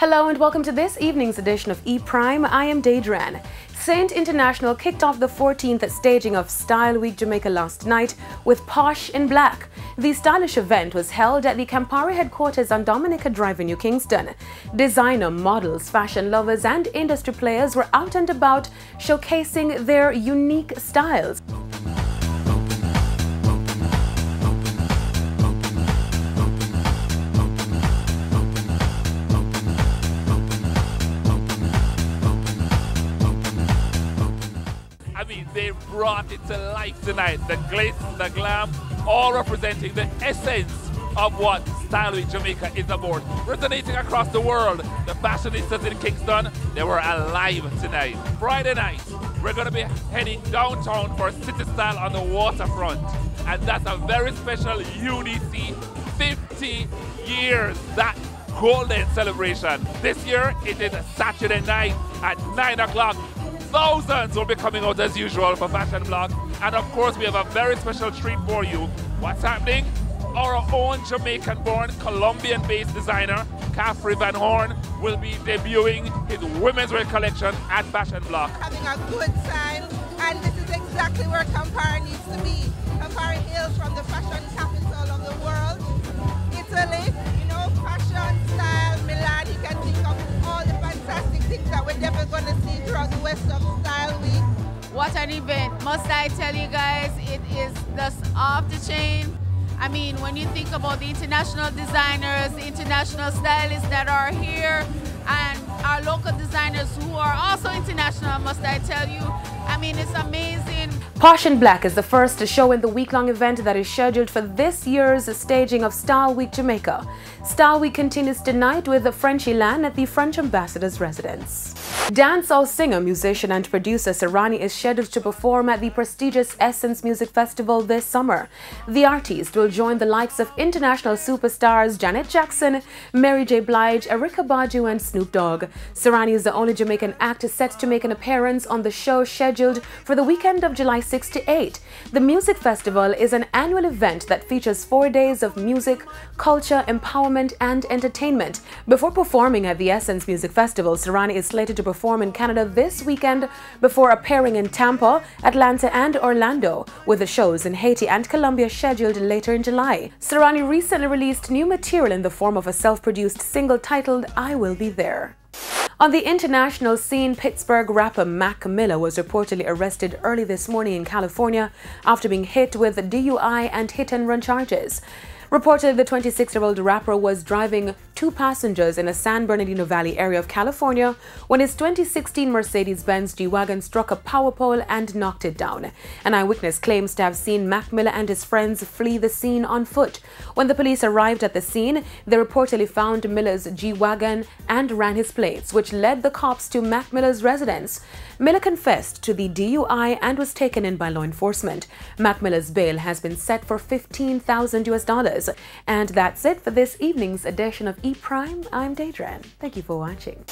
Hello and welcome to this evening's edition of E-Prime. I am Daedran. Saint International kicked off the 14th staging of Style Week Jamaica last night with Posh in Black. The stylish event was held at the Campari headquarters on Dominica Drive in New Kingston. Designer, models, fashion lovers and industry players were out and about showcasing their unique styles. They brought it to life tonight. The glitz, the glam, all representing the essence of what Style Week Jamaica is about. Resonating across the world. The fashionistas in Kingston, they were alive tonight. Friday night, we're going to be heading downtown for City Style on the waterfront. And that's a very special UDC 50 years. That golden celebration. This year, it is Saturday night at 9 o'clock. Thousands will be coming out as usual for Fashion Block. And of course, we have a very special treat for you. What's happening? Our own Jamaican-born, Colombian-based designer, Caffrey Van Horn, will be debuting his women's wear collection at Fashion Block. Having a good time, and this is exactly where Campari needs to be. Campari hails from the fashion capital of the world, Italy. You know, fashion, style, Milan. You can think of all the fantastic things that we're never going to see throughout the West of Style Week. What an event, must I tell you guys, it is just off the chain. I mean, when you think about the international designers, the international stylists that are here, and our local designers who are also international, must I tell you, I mean, it's amazing. Posh in Black is the first show in the week-long event that is scheduled for this year's staging of Style Week Jamaica. Style Week continues tonight with Frenchy Lan at the French Ambassador's residence. Dancehall singer, musician and producer Serrani is scheduled to perform at the prestigious Essence Music Festival this summer. The artist will join the likes of international superstars Janet Jackson, Mary J. Blige, Erykah Badu and Snoop Dogg. Serrani is the only Jamaican act set to make an appearance on the show scheduled for the weekend of July 6 to 8. The music festival is an annual event that features 4 days of music, culture, empowerment and entertainment. Before performing at the Essence Music Festival, Serrani is slated to perform in Canada this weekend before appearing in Tampa, Atlanta and Orlando, with the shows in Haiti and Colombia scheduled later in July. Serrani recently released new material in the form of a self-produced single titled I Will Be There. On the international scene, Pittsburgh rapper Mac Miller was reportedly arrested early this morning in California after being hit with DUI and hit-and-run charges. Reportedly, the 26-year-old rapper was driving 2 passengers in a San Bernardino Valley area of California when his 2016 Mercedes-Benz G-Wagon struck a power pole and knocked it down. An eyewitness claims to have seen Mac Miller and his friends flee the scene on foot. When the police arrived at the scene, they reportedly found Miller's G-Wagon and ran his plates, which led the cops to Mac Miller's residence. Miller confessed to the DUI and was taken in by law enforcement. Mac Miller's bail has been set for $15,000. And that's it for this evening's edition of E-Prime. I'm Daedran. Thank you for watching.